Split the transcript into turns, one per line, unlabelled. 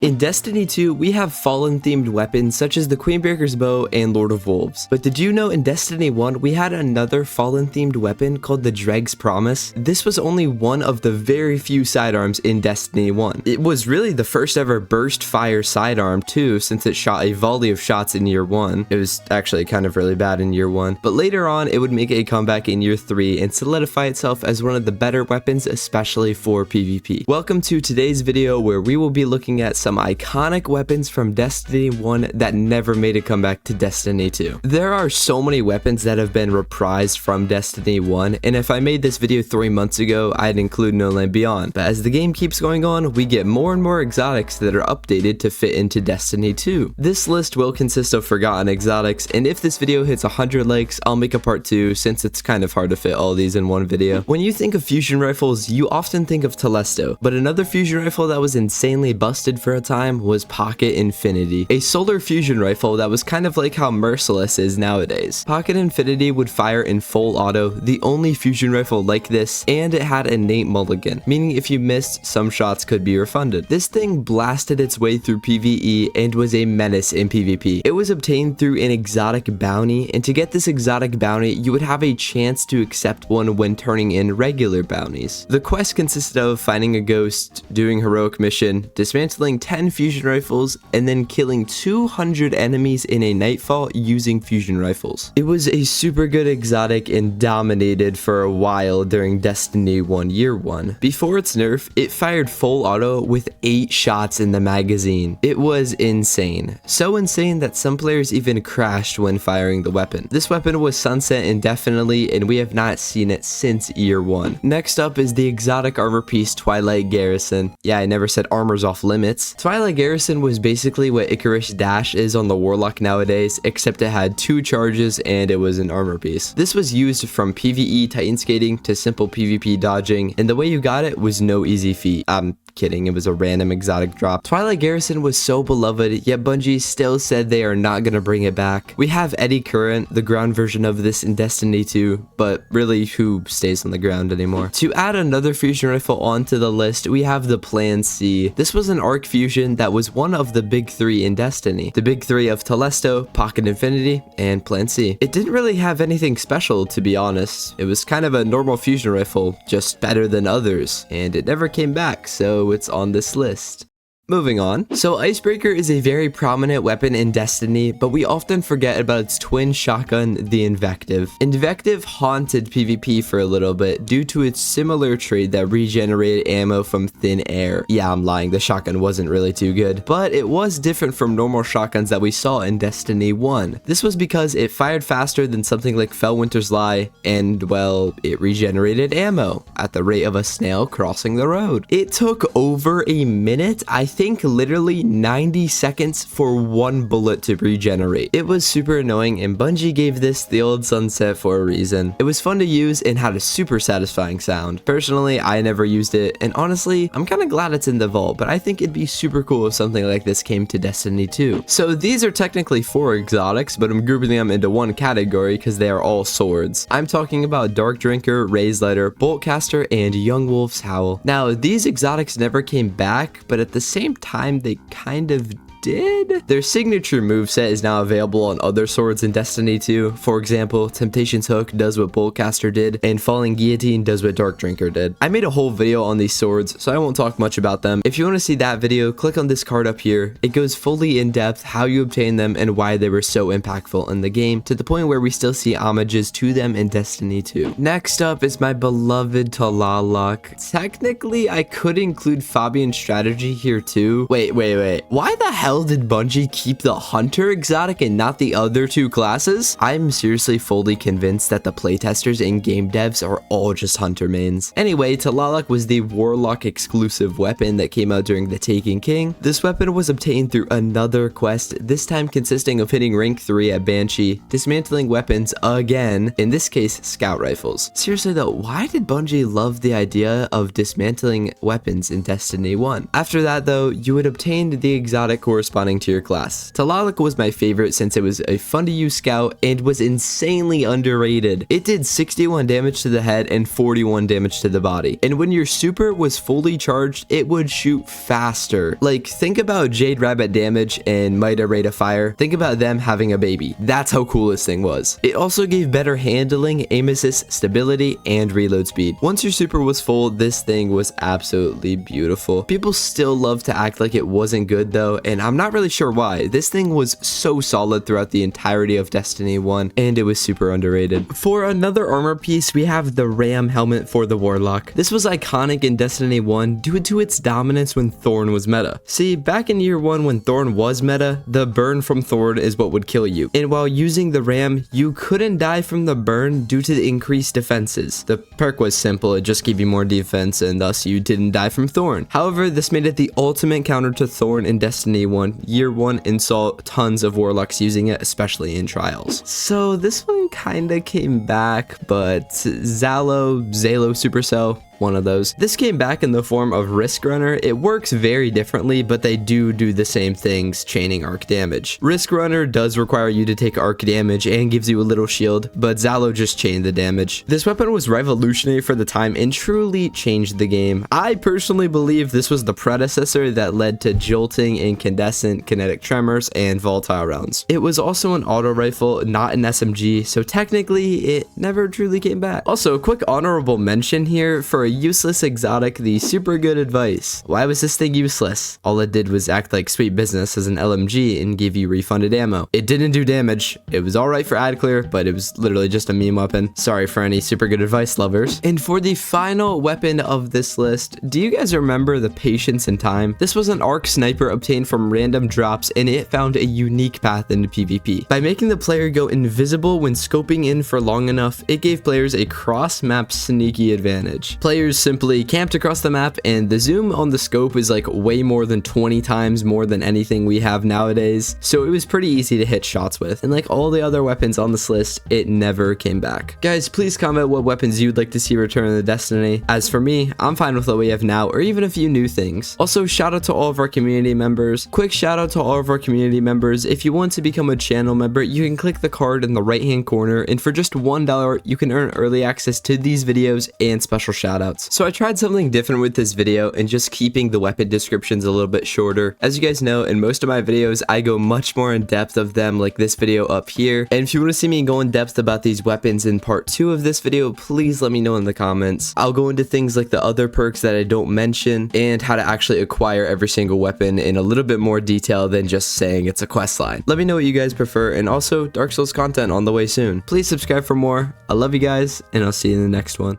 In Destiny 2, we have Fallen-themed weapons such as the Queenbreaker's Bow and Lord of Wolves. But did you know in Destiny 1, we had another Fallen-themed weapon called the Dreg's Promise? This was only one of the very few sidearms in Destiny 1. It was really the first ever burst fire sidearm too, since it shot a volley of shots in year 1. It was actually kind of really bad in year 1. But later on, it would make a comeback in year 3 and solidify itself as one of the better weapons, especially for PvP. Welcome to today's video where we will be looking at some iconic weapons from Destiny 1 that never made a comeback to Destiny 2. There are so many weapons that have been reprised from Destiny 1, and if I made this video 3 months ago, I'd include No Land Beyond. But as the game keeps going on, we get more and more exotics that are updated to fit into Destiny 2. This list will consist of forgotten exotics, and if this video hits 100 likes, I'll make a part 2 since it's kind of hard to fit all these in one video. When you think of fusion rifles, you often think of Telesto, but another fusion rifle that was insanely busted for a time was Pocket Infinity, a solar fusion rifle that was kind of like how Merciless is nowadays. Pocket Infinity would fire in full auto, the only fusion rifle like this, and it had innate mulligan, meaning if you missed, some shots could be refunded. This thing blasted its way through PvE and was a menace in PvP. It was obtained through an exotic bounty, and to get this exotic bounty, you would have a chance to accept one when turning in regular bounties. The quest consisted of finding a ghost, doing heroic mission, dismantling 10 fusion rifles, and then killing 200 enemies in a nightfall using fusion rifles. It was a super good exotic and dominated for a while during Destiny 1 year 1. Before its nerf, it fired full auto with 8 shots in the magazine. It was insane. So insane that some players even crashed when firing the weapon. This weapon was sunset indefinitely, and we have not seen it since year 1. Next up is the exotic armor piece Twilight Garrison. Yeah, I never said armor's off limits. Twilight Garrison was basically what Icarus Dash is on the Warlock nowadays, except it had 2 charges and it was an armor piece. This was used from PvE Titan Skating to simple PvP dodging, and the way you got it was no easy feat. I'm kidding, it was a random exotic drop. Twilight Garrison was so beloved, yet Bungie still said they are not gonna bring it back. We have Eddy Current, the ground version of this in Destiny 2, but really who stays on the ground anymore? To add another fusion rifle onto the list, we have the Plan C. This was an arc fusion that was one of the big 3 in Destiny. The big 3 of Telesto, Pocket Infinity, and Plan C. It didn't really have anything special, to be honest. It was kind of a normal fusion rifle, just better than others, and it never came back, so it's on this list. Moving on. So Icebreaker is a very prominent weapon in Destiny, but we often forget about its twin shotgun, the Invective. Invective haunted PvP for a little bit due to its similar trait that regenerated ammo from thin air. Yeah, I'm lying, the shotgun wasn't really too good, but it was different from normal shotguns that we saw in Destiny 1. This was because it fired faster than something like Felwinter's Lie, and well, it regenerated ammo at the rate of a snail crossing the road. It took over a minute, I think literally 90 seconds for one bullet to regenerate. It was super annoying, and Bungie gave this the old sunset for a reason. It was fun to use and had a super satisfying sound. Personally, I never used it, and honestly, I'm kind of glad it's in the vault, but I think it'd be super cool if something like this came to Destiny 2. So these are technically 4 exotics, but I'm grouping them into one category because they are all swords. I'm talking about Dark Drinker, Raise Lighter, Boltcaster, and Young Wolf's Howl. Now, these exotics never came back, but at the same time they kind of did. Their signature moveset is now available on other swords in Destiny 2. For example, Temptation's Hook does what Boltcaster did, and Falling Guillotine does what Dark Drinker did. I made a whole video on these swords, so I won't talk much about them. If you want to see that video, click on this card up here. It goes fully in depth how you obtain them and why they were so impactful in the game, to the point where we still see homages to them in Destiny 2. Next up is my beloved Tlaloc. Technically, I could include Fabian's Strategy here too. Wait. Why the hell did Bungie keep the Hunter exotic and not the other 2 classes? I'm seriously fully convinced that the playtesters and game devs are all just Hunter mains. Anyway, Tlaloc was the Warlock exclusive weapon that came out during the Taken King. This weapon was obtained through another quest, this time consisting of hitting rank 3 at Banshee, dismantling weapons again, in this case scout rifles. Seriously though, why did Bungie love the idea of dismantling weapons in Destiny 1? After that though, you would obtain the exotic corresponding to your class. Tlaloc was my favorite since it was a fun to use scout and was insanely underrated. It did 61 damage to the head and 41 damage to the body. And when your super was fully charged, it would shoot faster. Like, think about Jade Rabbit damage and Mida Rate of Fire. Think about them having a baby. That's how cool this thing was. It also gave better handling, aim assist, stability, and reload speed. Once your super was full, this thing was absolutely beautiful. People still love to act like it wasn't good though, and I'm not really sure why. This thing was so solid throughout the entirety of Destiny 1, and it was super underrated. For another armor piece, we have the Ram helmet for the Warlock. This was iconic in Destiny 1 due to its dominance when Thorn was meta. See, back in year 1 when Thorn was meta, the burn from Thorn is what would kill you. And while using the Ram, you couldn't die from the burn due to the increased defenses. The perk was simple, it just gave you more defense and thus you didn't die from Thorn. However, this made it the ultimate counter to Thorn in Destiny 1 year 1 and saw tons of Warlocks using it, especially in Trials. So this one kinda came back, but Zalo Supercell, one of those. This came back in the form of Risk Runner. It works very differently, but they do the same things, chaining arc damage. Risk Runner does require you to take arc damage and gives you a little shield, but Zalo just chained the damage. This weapon was revolutionary for the time and truly changed the game. I personally believe this was the predecessor that led to jolting, incandescent, kinetic tremors, and volatile rounds. It was also an auto rifle, not an SMG, so technically it never truly came back. Also, a quick honorable mention here for a useless exotic, the super good advice. Why was this thing useless? All it did was act like sweet business as an LMG and give you refunded ammo. It didn't do damage. It was alright for ad clear, but it was literally just a meme weapon. Sorry for any super good advice lovers. And for the final weapon of this list, do you guys remember the Patience in Time? This was an arc sniper obtained from random drops and it found a unique path into PvP. By making the player go invisible when scoping in for long enough, it gave players a cross-map sneaky advantage. Players simply camped across the map and the zoom on the scope is like way more than 20 times more than anything we have nowadays, so it was pretty easy to hit shots with. And like all the other weapons on this list, it never came back. Guys, please comment what weapons you'd like to see return in the Destiny. As for me, I'm fine with what we have now or even a few new things. Also, shout out to all of our community members. Quick shout out to all of our community members. If you want to become a channel member, you can click the card in the right hand corner, and for just $1 you can earn early access to these videos and special shoutouts. So I tried something different with this video and just keeping the weapon descriptions a little bit shorter. As you guys know, in most of my videos I go much more in depth of them, like this video up here. And if you want to see me go in depth about these weapons in part 2 of this video, please let me know in the comments. I'll go into things like the other perks that I don't mention and how to actually acquire every single weapon in a little bit more detail than just saying it's a quest line. Let me know what you guys prefer, and also Dark Souls content on the way soon. Please subscribe for more. I love you guys, and I'll see you in the next one.